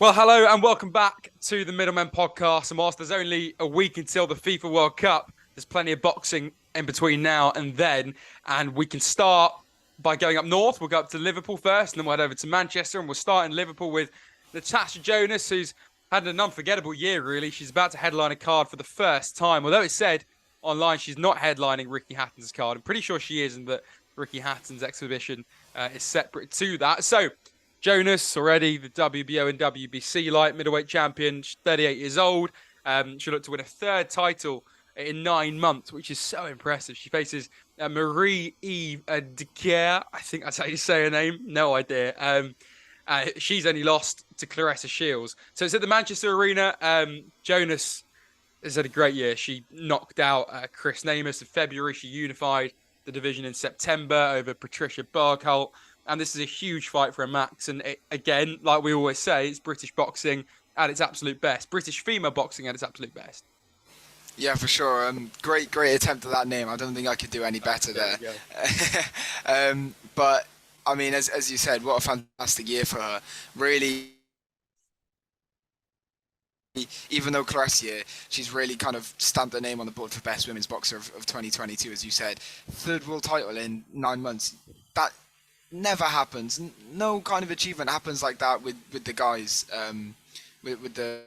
Well, hello and welcome back to the Middlemen podcast. And whilst there's only a week until the FIFA World Cup, there's plenty of boxing in between now and then. And we can start by going up north. We'll go up to Liverpool first, and then we'll head over to Manchester. And we'll start in Liverpool with Natasha Jonas, who's had an unforgettable year, really. She's about to headline a card for the first time. Although it said online she's not headlining Ricky Hatton's card. I'm pretty sure she is, and that Ricky Hatton's exhibition is separate to that. So, Jonas, already the WBO and WBC light middleweight champion, she's 38 years old. She'll look to win a third title in 9 months, which is so impressive. She faces Marie-Eve Decaire. I think that's how you say her name. No idea. She's only lost to Claressa Shields. So it's at the Manchester Arena. Jonas has had a great year. She knocked out Chris Namus in February. She unified the division in September over Patricia Bergholt. And this is a huge fight for a Max. And again, like we always say, it's British boxing at its absolute best. British female boxing at its absolute best. Yeah, for sure. Great attempt at that name. I don't think I could do any better there. But I mean, as you said, what a fantastic year for her. Really, even though Claressa, she's really kind of stamped her name on the board for best women's boxer of 2022, as you said. Third world title in 9 months. That never happens. No kind of achievement happens like that with the guys, with the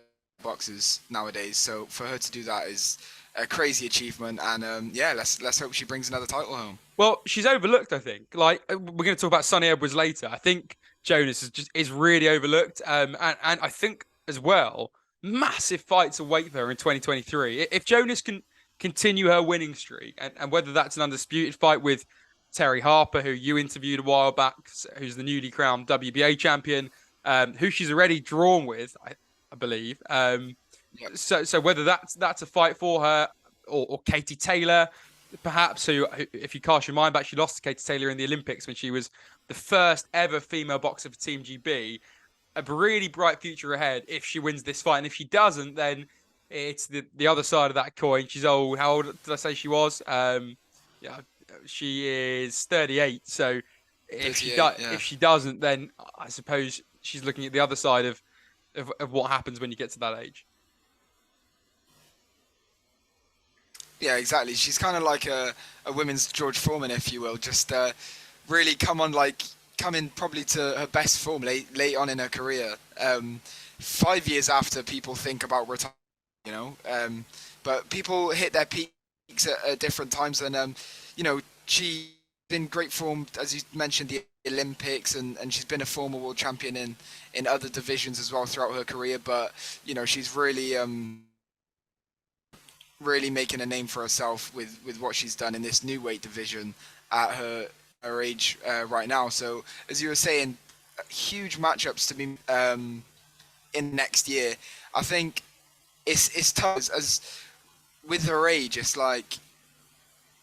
boxers nowadays. So for her to do that is a crazy achievement, and let's hope she brings another title home. Well, she's overlooked, I think. Like, we're going to talk about Sonny Edwards later. I think Jonas is really overlooked, and I think as well, massive fight to wait for her in 2023. If Jonas can continue her winning streak, and whether that's an undisputed fight with Terry Harper, who you interviewed a while back, who's the newly crowned WBA champion, who she's already drawn with, I believe. So whether that's a fight for her, or Katie Taylor, perhaps, who, if you cast your mind back, she lost to Katie Taylor in the Olympics when she was the first ever female boxer for Team GB. A really bright future ahead if she wins this fight. And if she doesn't, then it's the other side of that coin. She's old. How old did I say she was? She is 38. So if she doesn't, then I suppose she's looking at the other side of what happens when you get to that age. Yeah, exactly. She's kind of like a women's George Foreman, if you will. Just really coming probably to her best form late on in her career. 5 years after people think about retirement, but people hit their peaks at different times, and she's in great form, as you mentioned, the Olympics, and she's been a former world champion in other divisions as well throughout her career. But she's really making a name for herself with what she's done in this new weight division at her age right now. So as you were saying, huge matchups to be in next year. I think it's tough as with her age. It's like,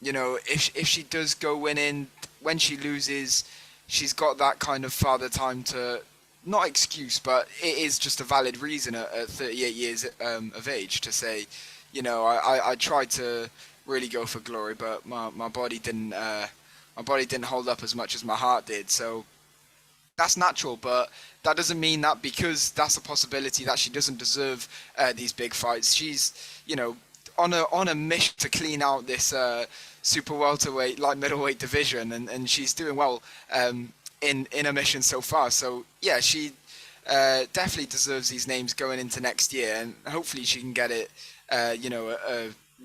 if she does go winning, when she loses, she's got that kind of father time to, not excuse, but it is just a valid reason at 38 years of age to say, I tried to really go for glory, but my body didn't hold up as much as my heart did. So that's natural, but that doesn't mean that because that's a possibility that she doesn't deserve these big fights. She's on a mission to clean out this super welterweight, light middleweight division, and she's doing well in a mission so far. So yeah, she definitely deserves these names going into next year, and hopefully she can get it. A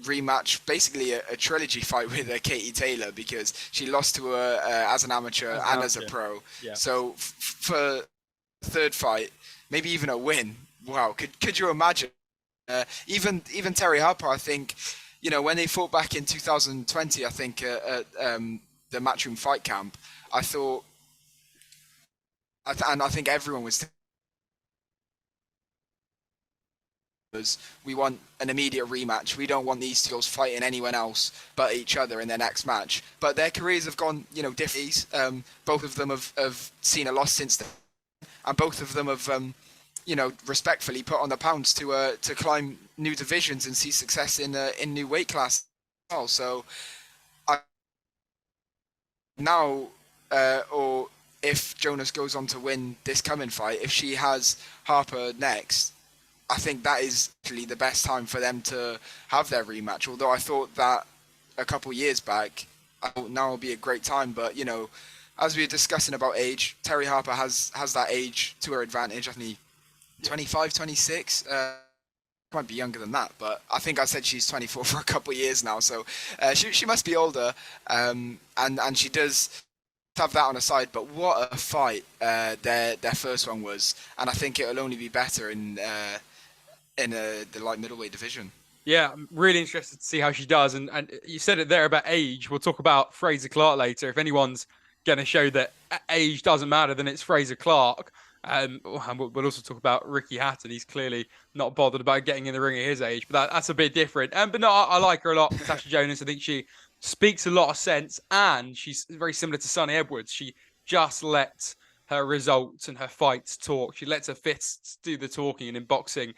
rematch, basically a trilogy fight with Katie Taylor, because she lost to her as an amateur and as a pro. Yeah. So for third fight, maybe even a win. Wow, could you imagine? Even Terry Harper, I think, when they fought back in 2020, I think at the Matchroom Fight Camp, I think everyone was. We want an immediate rematch. We don't want these two girls fighting anyone else but each other in their next match. But their careers have gone, differently. Both of them have seen a loss since then, and both of them have, respectfully put on the pounds to climb new divisions and see success in new weight class. So now, or if Jonas goes on to win this coming fight, if she has Harper next, I think that is actually the best time for them to have their rematch. Although I thought that a couple years back, I thought now would be a great time. But as we were discussing about age, Terry Harper has that age to her advantage. I think 25, 26. Might be younger than that, but I think I said she's 24 for a couple of years now, so she must be older. And she does have that on her side. But what a fight their first one was, and I think it'll only be better in the light middleweight division. Yeah, I'm really interested to see how she does. And you said it there about age. We'll talk about Fraser Clark later. If anyone's going to show that age doesn't matter, then it's Fraser Clark. And we'll also talk about Ricky Hatton. He's clearly not bothered about getting in the ring at his age, but that's a bit different. But no, I like her a lot. Natasha Jonas, I think she speaks a lot of sense, and she's very similar to Sunny Edwards. She just lets her results and her fights talk. She lets her fists do the talking, and in boxing,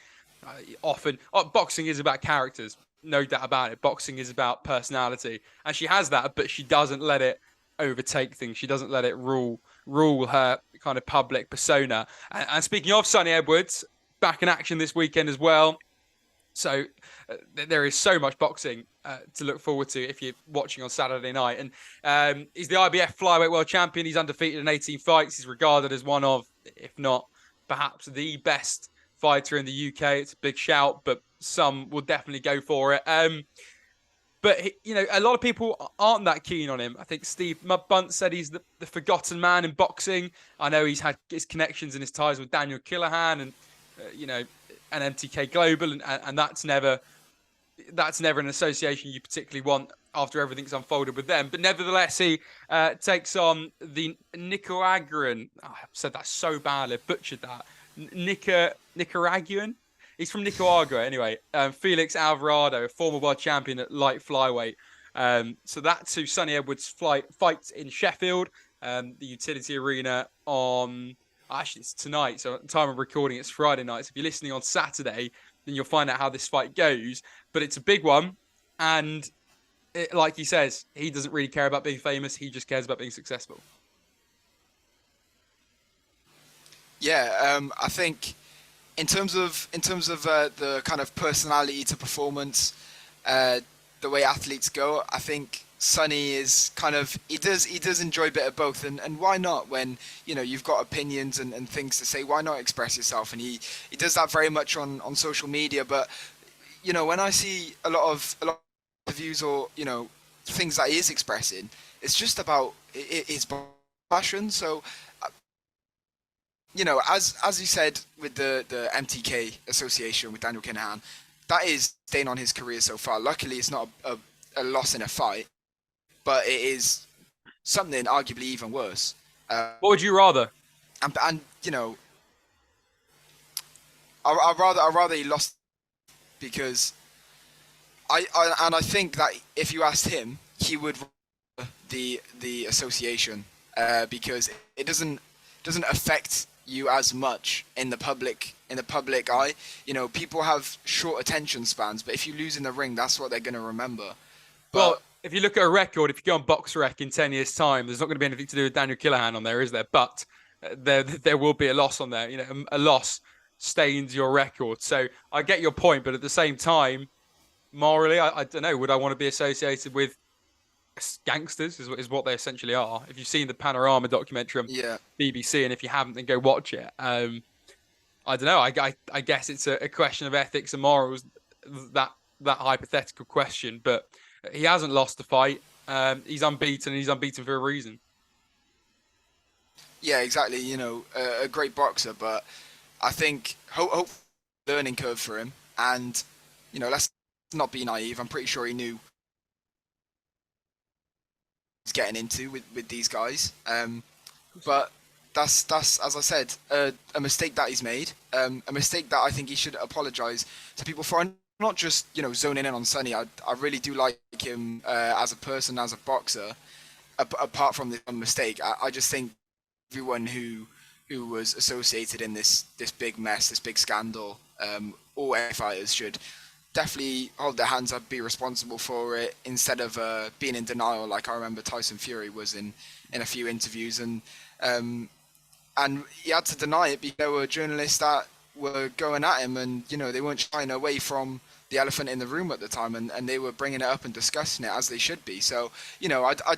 often boxing is about characters, no doubt about it. Boxing is about personality, and she has that, but she doesn't let it overtake things. She doesn't let it rule her kind of public persona. And speaking of Sunny Edwards, back in action this weekend as well. So there is so much boxing to look forward to if you're watching on Saturday night. And he's the IBF flyweight world champion. He's undefeated in 18 fights. He's regarded as one of, if not perhaps the best fighter in the UK. It's a big shout, but some will definitely go for it. But, a lot of people aren't that keen on him. I think Steve Mudbunt said he's the forgotten man in boxing. I know he's had his connections and his ties with Daniel Killahan and, and MTK Global. And that's never an association you particularly want after everything's unfolded with them. But nevertheless, he takes on the Nicaraguan. Oh, I've said that so badly. I butchered that. Nicaraguan? He's from Nicaragua, anyway. Felix Alvarado, a former world champion at light flyweight. So that's who Sunny Edwards fights in Sheffield, the utility arena on... Actually, it's tonight. So at the time of recording, it's Friday night. So if you're listening on Saturday, then you'll find out how this fight goes. But it's a big one. And like he says, he doesn't really care about being famous. He just cares about being successful. Yeah, I think... In terms of the kind of personality to performance, the way athletes go, I think Sonny is kind of he does enjoy a bit of both, and why not when you've got opinions and things to say, why not express yourself? And he does that very much on social media. But when I see a lot of views or things that he is expressing, it's just about his passion. So. As you said with the MTK association with Daniel Kinahan, that is staying on his career so far. Luckily, it's not a loss in a fight, but it is something arguably even worse. What would you rather? And I'd rather he lost because I think that if you asked him, he would the association because it doesn't affect you as much in the public eye. People have short attention spans, but if you lose in the ring, that's what they're going to remember. Well, if you look at a record, if you go on BoxRec in 10 years' time, there's not going to be anything to do with Daniel Killahan on there, is there? But there will be a loss on there. A loss stains your record. So I get your point, but at the same time, morally, I don't know. Would I want to be associated with gangsters? Is what they essentially are. If you've seen the Panorama documentary on BBC, and if you haven't, then go watch it. I don't know. I guess it's a question of ethics and morals. That hypothetical question, but he hasn't lost the fight. He's unbeaten, and he's unbeaten for a reason. Yeah, exactly. A great boxer, but I think hope learning curve for him, and let's not be naive. I'm pretty sure he knew he's getting into with these guys. But that's as I said, a mistake that he's made. A mistake that I think he should apologise to people for. And not just zoning in on Sonny. I really do like him as a person, as a boxer. Apart from the mistake, I just think everyone who was associated in this big mess, this big scandal, all fighters should definitely hold their hands up, be responsible for it instead of being in denial, like I remember Tyson Fury was in a few interviews, um, and he had to deny it because there were journalists that were going at him, and they weren't shying away from the elephant in the room at the time, and they were bringing it up and discussing it as they should be. So I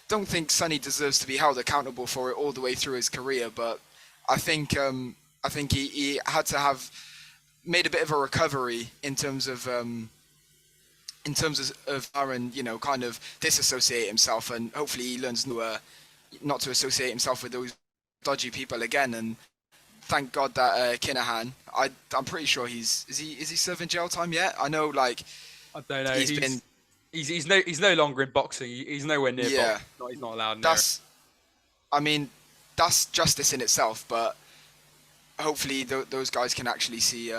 don't think Sonny deserves to be held accountable for it all the way through his career, but I think he had to have made a bit of a recovery in terms of Aaron, kind of disassociate himself, and hopefully he learns not to associate himself with those dodgy people again. And thank God that Kinahan, I'm pretty sure is he serving jail time yet? I know, like, I don't know. he's been He's no longer in boxing. He's nowhere near yeah. boxing. He's not allowed in there. I mean, that's justice in itself, but hopefully those guys can actually see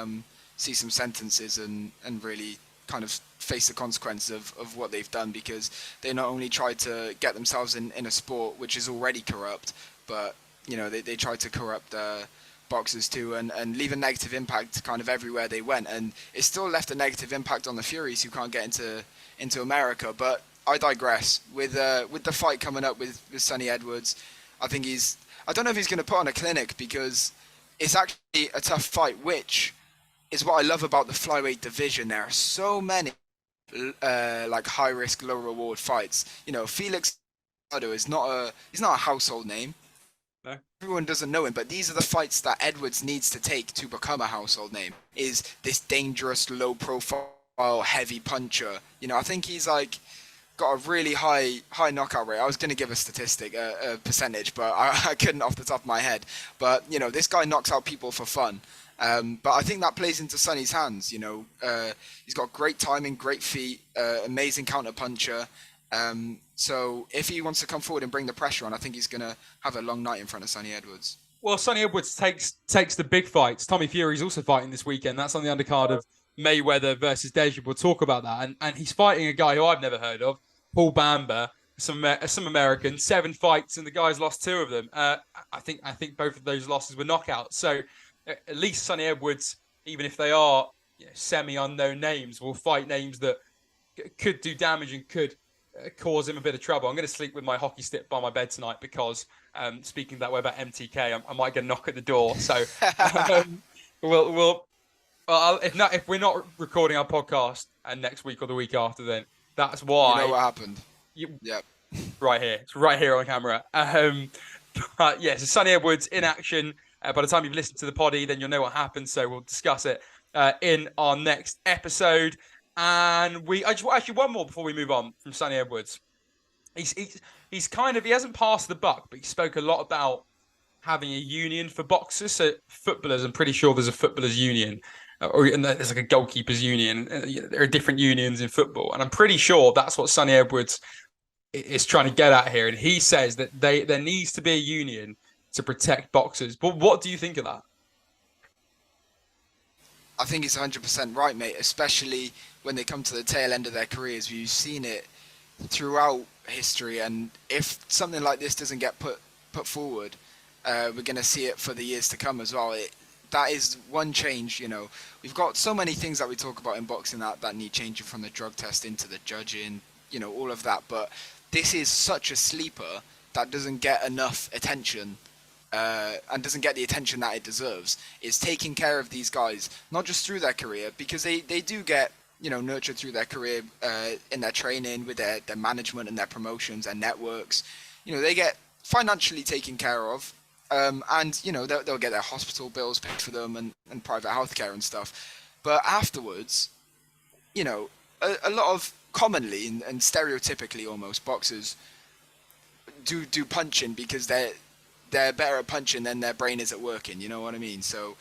some sentences and really kind of face the consequence of what they've done, because they not only tried to get themselves in a sport which is already corrupt, but they tried to corrupt boxers too, and leave a negative impact kind of everywhere they went, and it still left a negative impact on the Furies who can't get into America. But I digress. With the fight coming up with Sonny Edwards, I think I don't know if he's going to put on a clinic, because it's actually a tough fight, which is what I love about the flyweight division. There are so many like high risk, low reward fights. Felix is he's not a household name. No. Everyone doesn't know him, but these are the fights that Edwards needs to take to become a household name. Is this dangerous, low profile, heavy puncher? I think he's like got a really high knockout rate. I was going to give a statistic, a percentage, but I couldn't off the top of my head. But this guy knocks out people for fun. But I think that plays into Sonny's hands. He's got great timing, great feet, amazing counter puncher. So if he wants to come forward and bring the pressure on, I think he's going to have a long night in front of Sonny Edwards. Well, Sonny Edwards takes the big fights. Tommy Fury's also fighting this weekend. That's on the undercard of Mayweather versus Deja. We'll talk about that. And he's fighting a guy who I've never heard of, Paul Bamba, some American, 7 fights, and the guy's lost 2 of them. I think both of those losses were knockouts. So at least Sonny Edwards, even if they are semi-unknown names, will fight names that could do damage and could cause him a bit of trouble. I'm going to sleep with my hockey stick by my bed tonight because, speaking that way about MTK, I might get a knock at the door. So if we're not recording our podcast and next week or the week after, then that's why. You know what happened? Yep. Right here. It's right here on camera. But yeah, so Sonny Edwards in action. By the time you've listened to the poddy, then you'll know what happened. So we'll discuss it in our next episode. And actually one more before we move on from Sonny Edwards. He's kind of, he hasn't passed the buck, but he spoke a lot about having a union for boxers. So footballers, I'm pretty sure there's a footballers union, and there's like a goalkeepers union. There are different unions in football, and I'm pretty sure that's what Sonny Edwards is trying to get at here. And he says that there needs to be a union to protect boxers. But what do you think of that? I think it's 100% right, mate, especially when they come to the tail end of their careers. We've seen it throughout history, and if something like this doesn't get put forward, we're going to see it for the years to come as well. That is one change. We've got so many things that we talk about in boxing that need changing, from the drug testing to the judging, all of that. But this is such a sleeper that doesn't get enough attention, and doesn't get the attention that it deserves. Is taking care of these guys, not just through their career, because they do get nurtured through their career, in their training, with their management and their promotions and networks. They get financially taken care of, and they'll get their hospital bills paid for them, and private healthcare and stuff. But afterwards, a lot of commonly and stereotypically almost, boxers do punching because they're better at punching than their brain is at working. You know what I mean? So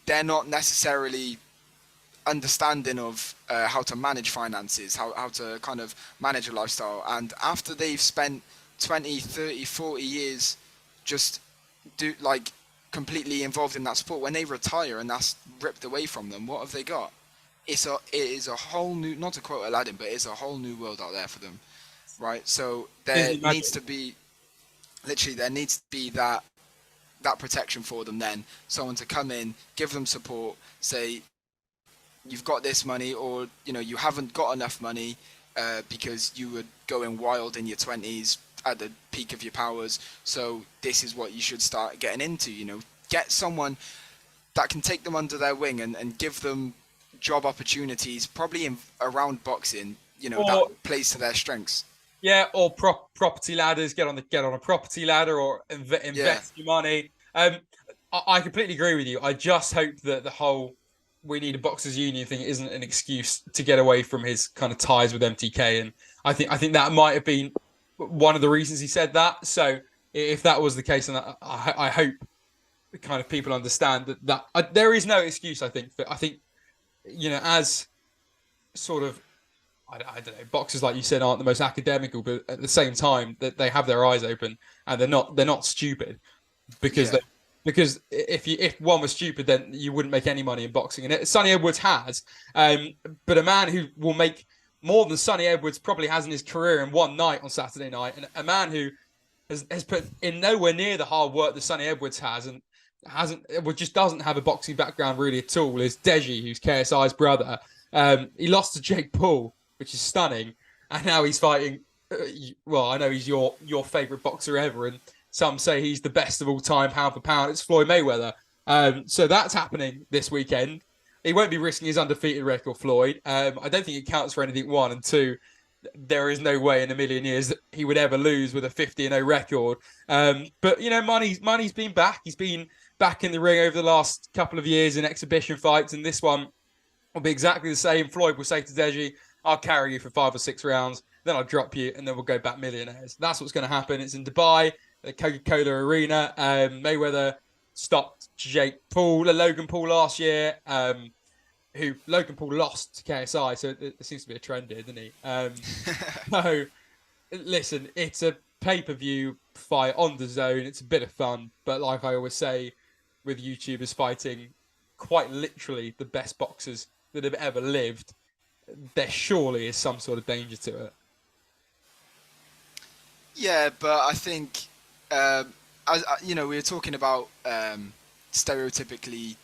they're not necessarily understanding of how to manage finances, how to kind of manage a lifestyle. And after they've spent 20, 30, 40 years just completely involved in that sport, when they retire and that's ripped away from them, what have they got? It is a whole new, not to quote Aladdin, but it's a whole new world out there for them, right? So there needs to be that protection for them then. Someone to come in, give them support, say, you've got this money, or you haven't got enough money because you were going wild in your 20s at the peak of your powers. So this is what you should start getting into. Get someone that can take them under their wing and give them job opportunities, probably around boxing. That Or plays to their strengths. yeah, or property ladders. Get on a property ladder, or Yeah, invest your money. I completely agree with you. I just hope that the whole "we need a boxers union" thing isn't an excuse to get away from his kind of ties with MTK. And I think that might have been one of the reasons he said that. So if that was the case, and I hope kind of people understand that there is no excuse. I think as sort of I don't know, boxers like you said aren't the most academical, but at the same time that they have their eyes open and they're not stupid because yeah, they because if one was stupid, then you wouldn't make any money in boxing. And Sonny Edwards has, but a man who will make more than Sonny Edwards probably has in his career in one night on Saturday night, and a man who has put in nowhere near the hard work that Sonny Edwards has, and just doesn't have a boxing background really at all, is Deji, who's KSI's brother. He lost to Jake Paul, which is stunning, and now he's fighting. Well, I know he's your favorite boxer ever, and some say he's the best of all time, pound for pound. It's Floyd Mayweather. So that's happening this weekend. He won't be risking his undefeated record, Floyd. I don't think it counts for anything. One and two, there is no way in a million years that he would ever lose with a 50-0 record. But money's been back. He's been back in the ring over the last couple of years in exhibition fights, and this one will be exactly the same. Floyd will say to Deji, "I'll carry you for 5 or 6 rounds, then I'll drop you, and then we'll go back millionaires." That's what's going to happen. It's in Dubai, the Coca-Cola Arena. Mayweather stopped Logan Paul last year, who Logan Paul lost to KSI, so there seems to be a trend here, doesn't he? So, listen, it's a pay-per-view fight on the zone. It's a bit of fun, but like I always say, with YouTubers fighting quite literally the best boxers that have ever lived, there surely is some sort of danger to it. yeah, but I think as we were talking about stereotypically,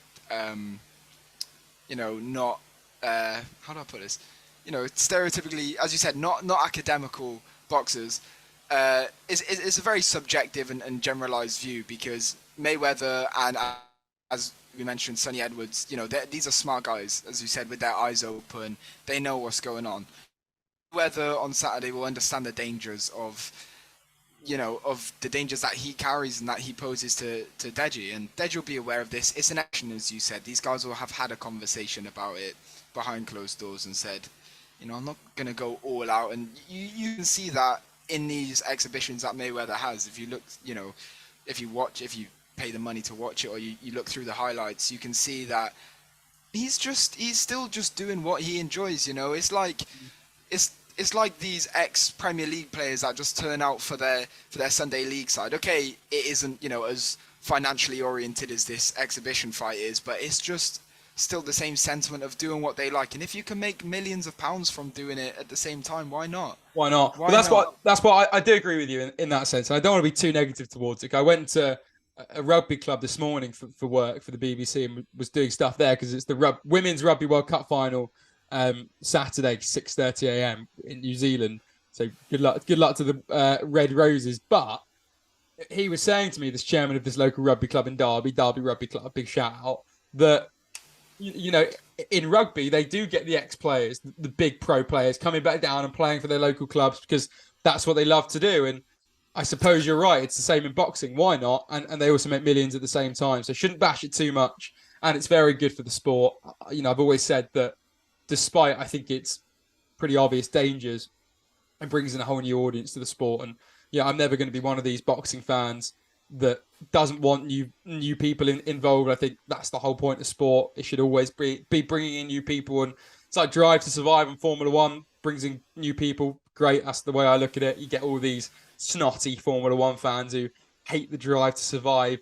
not how do I put this? Stereotypically, as you said, not academical boxers. It's a very subjective and generalized view, because Mayweather and, as we mentioned, Sonny Edwards, these are smart guys, as you said, with their eyes open. They know what's going on. Whether on Saturday will understand the dangers of the dangers that he carries and that he poses to Deji, and Deji will be aware of this. It's an action, as you said. These guys will have had a conversation about it behind closed doors and said, I'm not gonna go all out, and you can see that in these exhibitions that Mayweather has. If you look, if you pay the money to watch it, or you look through the highlights, you can see that he's still just doing what he enjoys. It's like these ex-Premier League players that just turn out for their Sunday league side. Okay, it isn't as financially oriented as this exhibition fight is, but it's just still the same sentiment of doing what they like. And if you can make millions of pounds from doing it at the same time, why not? Why not? Why But that's not? what I do agree with you in that sense. I don't want to be too negative towards it. I went to a rugby club this morning for work for the BBC, and was doing stuff there because it's the Women's Rugby World Cup final, Saturday 6:30 a.m. in New Zealand. So good luck to the Red Roses. But he was saying to me, this chairman of this local rugby club in Derby Rugby Club, big shout out, that in rugby they do get the ex-players, the big pro players coming back down and playing for their local clubs because that's what they love to do. And I suppose you're right. It's the same in boxing. Why not? And they also make millions at the same time. So shouldn't bash it too much. And it's very good for the sport. I've always said that despite, I think it's pretty obvious dangers, it brings in a whole new audience to the sport. And I'm never going to be one of these boxing fans that doesn't want new people involved. I think that's the whole point of sport. It should always be bringing in new people. And it's like Drive to Survive in Formula One, brings in new people. Great. That's the way I look at it. You get all these snotty Formula One fans who hate the Drive to Survive,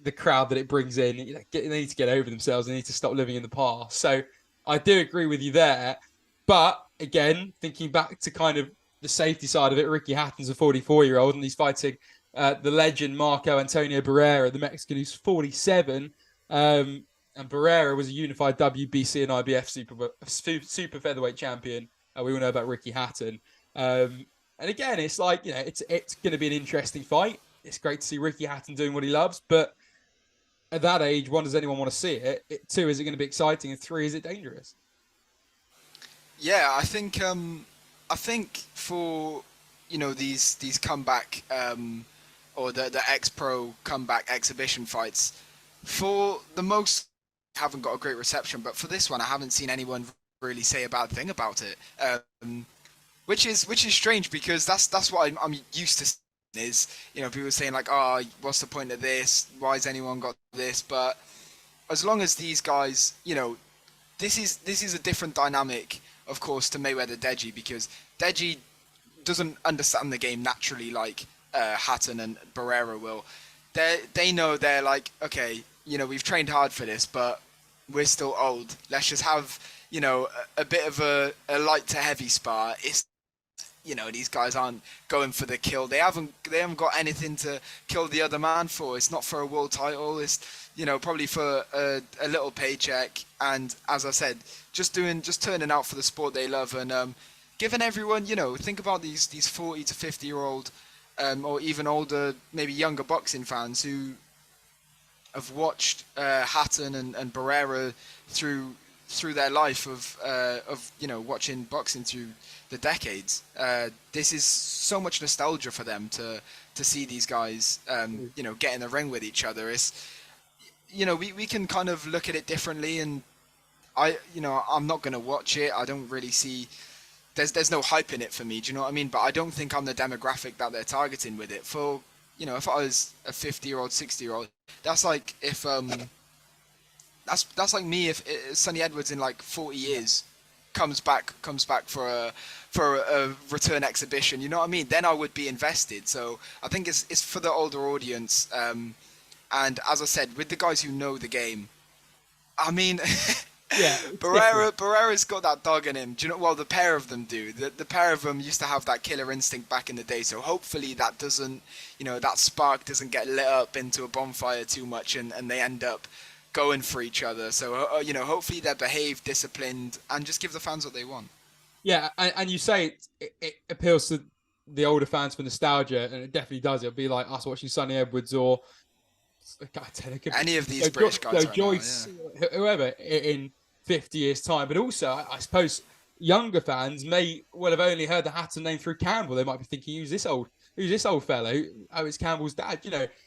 the crowd that it brings in. They need to get over themselves. They need to stop living in the past. So I do agree with you there. But again, thinking back to kind of the safety side of it, Ricky Hatton's a 44-year-old, and he's fighting the legend Marco Antonio Barrera, the Mexican, who's 47. And and Barrera was a unified WBC and IBF super featherweight champion. We all know about Ricky Hatton. And again, it's like, it's going to be an interesting fight. It's great to see Ricky Hatton doing what he loves, but at that age, one, does anyone want to see it? Two, is it going to be exciting? And three, is it dangerous? Yeah, I think for these comeback or the ex pro comeback exhibition fights, for the most haven't got a great reception, but for this one I haven't seen anyone really say a bad thing about it. Which is strange because that's what I'm used to seeing is people saying like, oh, what's the point of this? Why has anyone got this? But as long as these guys, this is a different dynamic, of course, to Mayweather Deji, because Deji doesn't understand the game naturally like Hatton and Barrera will. They know they're like, okay, we've trained hard for this, but we're still old. Let's just have a bit of a light to heavy spar. It's these guys aren't going for the kill. They haven't got anything to kill the other man for. It's not for a world title. It's probably for a little paycheck. And as I said, just turning out for the sport they love and giving everyone, think about these 40 to 50-year-old or even older, maybe younger boxing fans who have watched Hatton and Barrera through their life of watching boxing through the decades. This is so much nostalgia for them to see these guys get in the ring with each other. It's we can kind of look at it differently, and I'm not going to watch it. I don't really see there's no hype in it for me, do you know what I mean? But I don't think I'm the demographic that they're targeting with it. For if I was a 50-year-old, 60-year-old, that's like if that's like me if Sonny Edwards in like 40 years comes back for a return exhibition, you know what I mean? Then I would be invested. So I think it's for the older audience. And as I said, with the guys who know the game, I mean, yeah, Barrera's got that dog in him. Do you know? Well, the pair of them do. The pair of them used to have that killer instinct back in the day. So hopefully that doesn't, that spark doesn't get lit up into a bonfire too much, and they end up going for each other. So hopefully they're behaved, disciplined, and just give the fans what they want. Yeah, and you say it appeals to the older fans for nostalgia, and it definitely does. It'll be like us watching Sonny Edwards or any of these British guys right Joyce, now, whoever, in 50 years' time. But also, I suppose younger fans may well have only heard the Hatton name through Campbell. They might be thinking, who's this old fellow? Oh, it's Campbell's dad,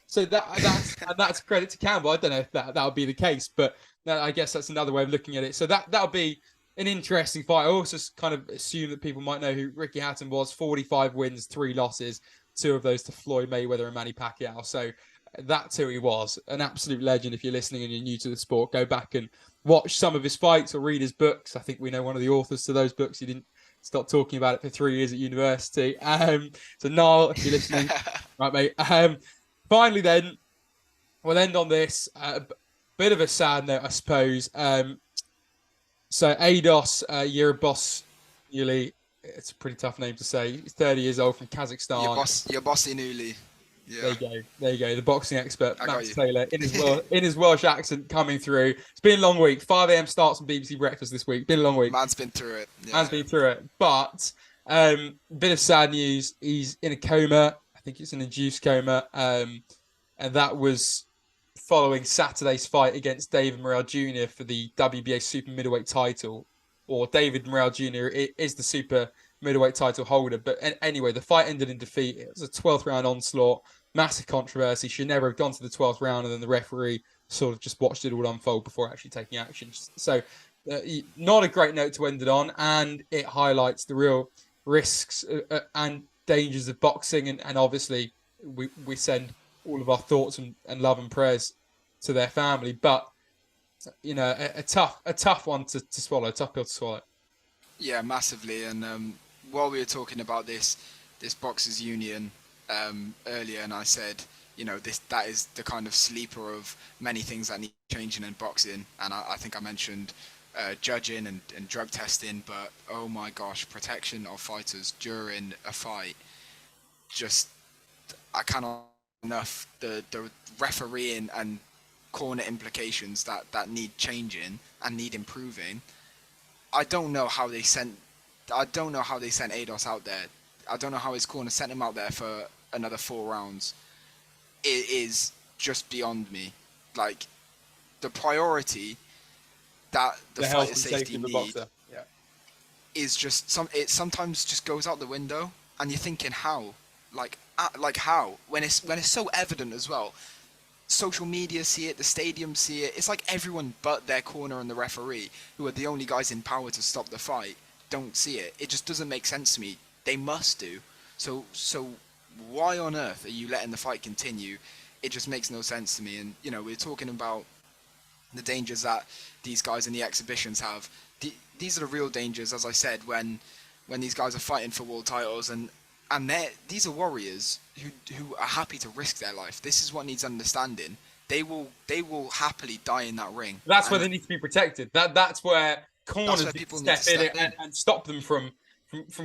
So that's credit to Campbell. I don't know if that would be the case, but I guess that's another way of looking at it. So that'll be an interesting fight. I also kind of assume that people might know who Ricky Hatton was. 45 wins, 3 losses, 2 of those to Floyd Mayweather and Manny Pacquiao. So that's who he was. An absolute legend. If you're listening and you're new to the sport, go back and watch some of his fights or read his books. I think we know one of the authors to those books. He didn't stop talking about it for 3 years at university. So Niall, if you're listening, right, mate. Finally, then we'll end on this bit of a sad note, I suppose. So Ados Yerabosnuli, it's a pretty tough name to say. He's 30 years old from Kazakhstan. Yerabosnuli. Yeah. There you go. The boxing expert, Matt Taylor, in his Welsh accent coming through. It's been a long week. 5 a.m. starts on BBC Breakfast this week. Been a long week. Man's been through it. Yeah. Man's been through it. But bit of sad news. He's in a coma. I think it's an induced coma. And that was following Saturday's fight against David Morrell Jr. for the WBA super middleweight title. Or David Morrell Jr. is the super middleweight title holder. But anyway, the fight ended in defeat. It was a 12th round onslaught. Massive controversy. Should never have gone to the 12th round, and then the referee sort of just watched it all unfold before actually taking action. So not a great note to end it on, and it highlights the real risks and dangers of boxing, and obviously we send all of our thoughts and love and prayers to their family. But a tough one to swallow, a tough pill to swallow. Yeah, massively. And while we were talking about this boxers union earlier, and I said, that is the kind of sleeper of many things that need changing in boxing. And I think I mentioned judging and drug testing, but oh my gosh, protection of fighters during a fight. Just, I cannot enough the refereeing and corner implications that need changing and need improving. I don't know how they sent. I don't know how they sent Ados out there. I don't know how his corner sent him out there for another 4 rounds. It is just beyond me. Like, the priority that the The health fighter's and safety safety of the need boxer. Yeah. is just it sometimes just goes out the window, and you're thinking how, like how, when it's so evident as well. Social media see it, the stadium see it. It's like everyone but their corner and the referee, who are the only guys in power to stop the fight, don't see it. It just doesn't make sense to me. They must do. So why on earth are you letting the fight continue? It just makes no sense to me. And we're talking about the dangers that these guys in the exhibitions have. These are the real dangers, as I said, when these guys are fighting for world titles, and these are warriors who are happy to risk their life. This is what needs understanding. They will happily die in that ring. That's where And they need to be protected. That's where that's corners where need to people need to step in step in. and stop them from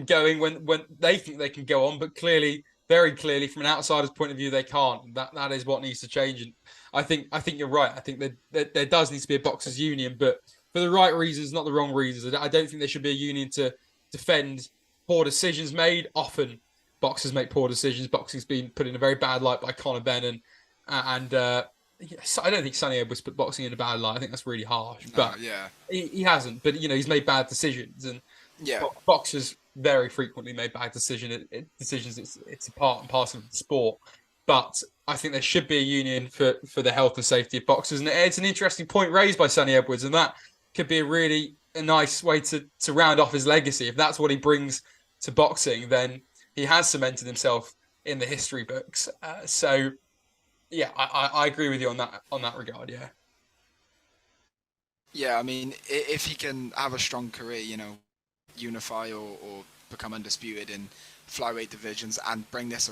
going when they think they can go on, but clearly, very clearly, from an outsider's point of view, they can't. That is what needs to change. And I think you're right. I think that there does need to be a boxers' union, but for the right reasons, not the wrong reasons. I don't think there should be a union to defend poor decisions made. Often, boxers make poor decisions. Boxing's been put in a very bad light by Conor Benn and yes, I don't think Sonny Edwards put boxing in a bad light. I think that's really harsh, No, but yeah, he hasn't. But he's made bad decisions, and yeah, boxers very frequently make bad decisions. It's a part and parcel of the sport. But I think there should be a union for the health and safety of boxers, and it's an interesting point raised by Sonny Edwards, and that could be a nice way to round off his legacy. If that's what he brings to boxing, then he has cemented himself in the history books. So yeah, I agree with you on that regard. Yeah. yeah. I mean, if he can have a strong career, unify or become undisputed in flyweight divisions and bring this,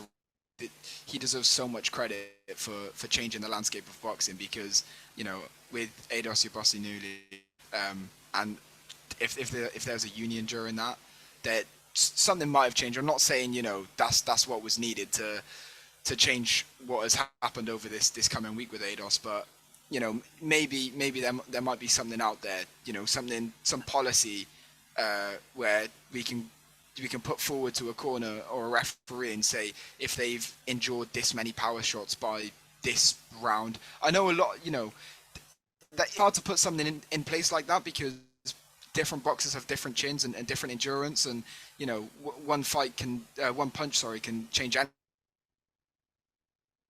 he deserves so much credit for changing the landscape of boxing, because with Ados Yobosinuli, and if there's a union during that something might have changed. I'm not saying that's what was needed to change what has happened over this coming week with Ados, but maybe there might be something out there, some policy where we can put forward to a corner or a referee and say, if they've endured this many power shots by this round. I know a lot, that it's hard to put something in place like that, because different boxers have different chins and different endurance, and one punch, can change any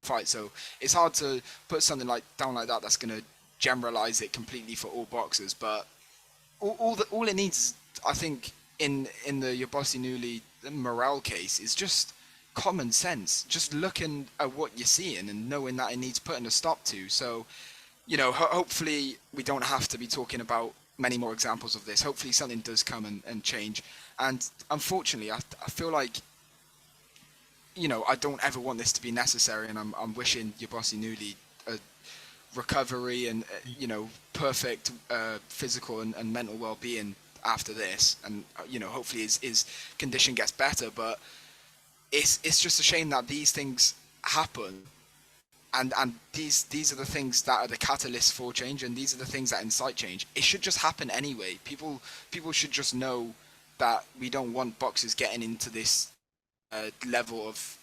fight. So it's hard to put something down like that that's going to generalize it completely for all boxers. But all it needs, I think, in the Yabossi Newley Morale case, is just common sense. Just looking at what you're seeing and knowing that it needs putting a stop to. So, hopefully we don't have to be talking about many more examples of this. Hopefully something does come and change. And unfortunately, I feel like, I don't ever want this to be necessary, and I'm wishing Yabossi Newley a recovery and perfect physical and mental well-being after this, and hopefully his condition gets better. But it's just a shame that these things happen, and these are the things that are the catalysts for change, and these are the things that incite change. It should just happen anyway. People should just know that we don't want boxers getting into this level of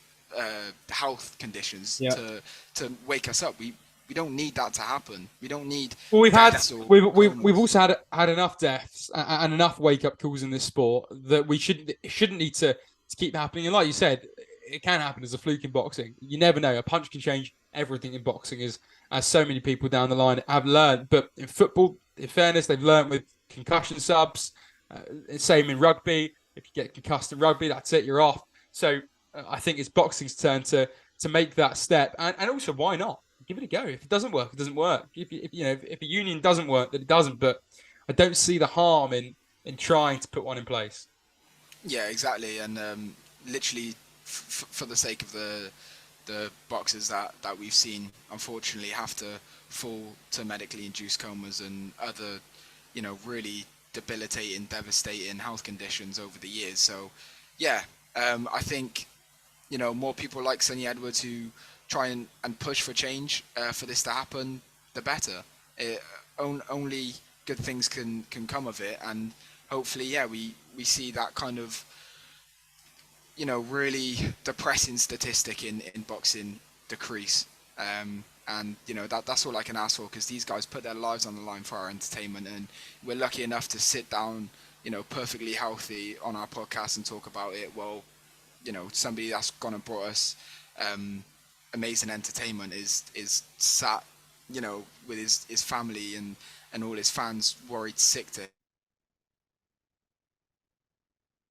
health conditions Yeah. to wake us up. We don't need that to happen. We don't need Well, deaths or we've comas. also had enough deaths and enough wake up calls in this sport that we shouldn't need to keep happening. And like you said, it can happen as a fluke in boxing. You never know. A punch can change everything in boxing, as so many people down the line have learned. But in football, in fairness, they've learned with concussion subs. Same in rugby. If you get concussed in rugby, that's it. You're off. So I think it's boxing's turn to make that step. And also, why not? Give it a go. If it doesn't work, it doesn't work. If a union doesn't work, then it doesn't. But I don't see the harm in trying to put one in place. Yeah, exactly. And literally, for the sake of the boxers that we've seen, unfortunately, have to fall to medically induced comas and other, really debilitating, devastating health conditions over the years. So, yeah, I think, more people like Sonny Edwards who try and push for change for this to happen, the better. It, only good things can come of it, and hopefully, yeah, we see that kind of, really depressing statistic in boxing decrease. And that's all I can ask for, because these guys put their lives on the line for our entertainment, and we're lucky enough to sit down, perfectly healthy on our podcast and talk about it. Well, somebody that's gone and brought us amazing entertainment is sat, with his family and all his fans worried sick to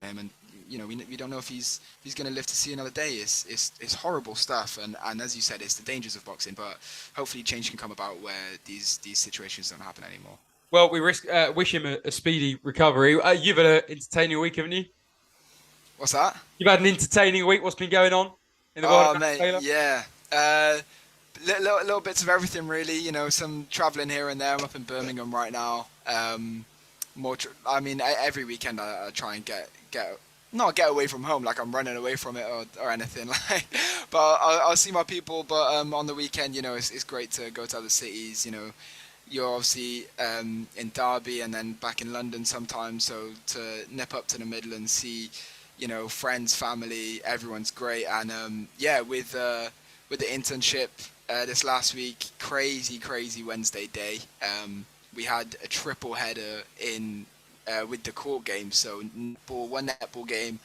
him, and we don't know if he's going to live to see another day. It's horrible stuff, and as you said, it's the dangers of boxing, but hopefully change can come about where these situations don't happen anymore. Well, we wish him a speedy recovery. You've had an entertaining week, haven't you? What's that? You've had an entertaining week. What's been going on in the world Oh of Max mate, Taylor? yeah. Little bits of everything really. Some traveling here and there. I'm up in Birmingham right now. Every weekend I try and get not get away from home, like I'm running away from it or anything like. But I'll see my people. But on the weekend, it's great to go to other cities. You're obviously in Derby and then back in London sometimes. So to nip up to the Midlands, see, friends, family, everyone's great. And with the internship this last week, crazy Wednesday day. We had a triple header in with the court game. So one netball game,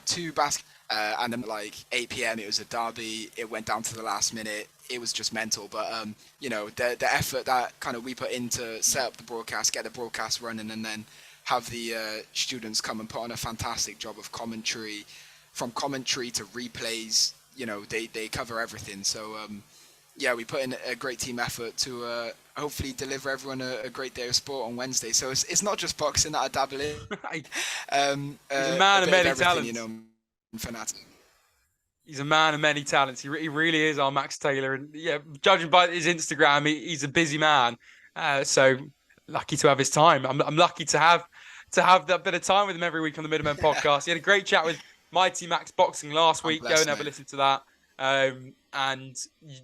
two basket, and then like 8 p.m. it was a derby. It went down to the last minute. It was just mental. But the effort that kind of we put into set up the broadcast, get the broadcast running, and then have the students come and put on a fantastic job of commentary, from commentary to replays. They cover everything. So we put in a great team effort to hopefully deliver everyone a great day of sport on Wednesday. So it's not just boxing that I dabble in. He's a man of many talents. Fanatic. He's a man of many talents. He really is our Max Taylor. And yeah, judging by his Instagram, he's a busy man. So lucky to have his time. I'm lucky to have that bit of time with him every week on the Middlemen podcast. He had a great chat with Mighty Max Boxing last week. Go and have a listen to that. And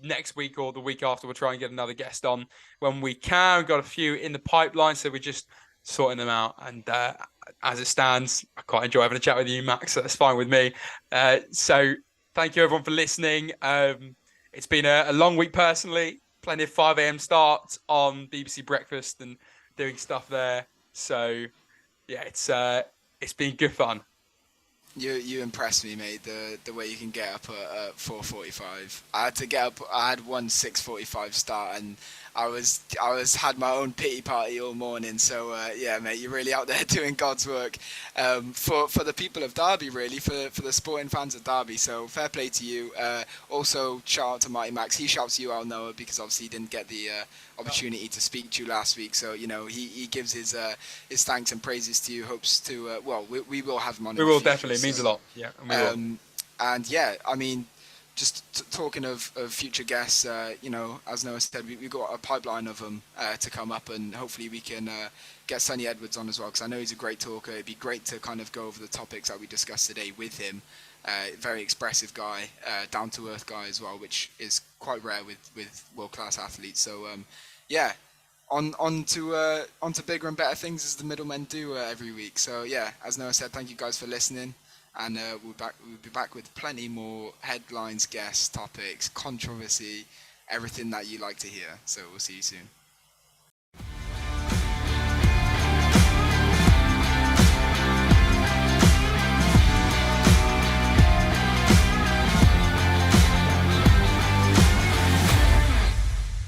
next week or the week after, we'll try and get another guest on when we can. We've got a few in the pipeline, so we're just sorting them out. And as it stands, I quite enjoy having a chat with you, Max. So that's fine with me. So thank you everyone for listening. It's been a long week personally. Plenty of 5 a.m. starts on BBC Breakfast and doing stuff there. So yeah, it's been good fun. You impressed me, mate. The way you can get up at 4:45. I had to get up. I had one 6:45 start, and I had my own pity party all morning. So yeah, mate, you're really out there doing God's work for the people of Derby, really, for the sporting fans of Derby. So fair play to you. Also, shout out to Mighty Max. He shouts you out, Noah, because obviously he didn't get the opportunity to speak to you last week. So he gives his thanks and praises to you. Hopes to we will have him on. We will definitely. It means a lot. Yeah, and we will. And yeah, I mean, just talking of future guests, as Noah said, we've got a pipeline of them to come up, and hopefully we can get Sonny Edwards on as well, because I know he's a great talker. It'd be great to kind of go over the topics that we discussed today with him. Very expressive guy, down to earth guy as well, which is quite rare with world class athletes. So yeah, on to bigger and better things, as the Middlemen do every week. So yeah, as Noah said, thank you guys for listening. And we'll be back with plenty more headlines, guests, topics, controversy, everything that you like to hear. So we'll see you soon.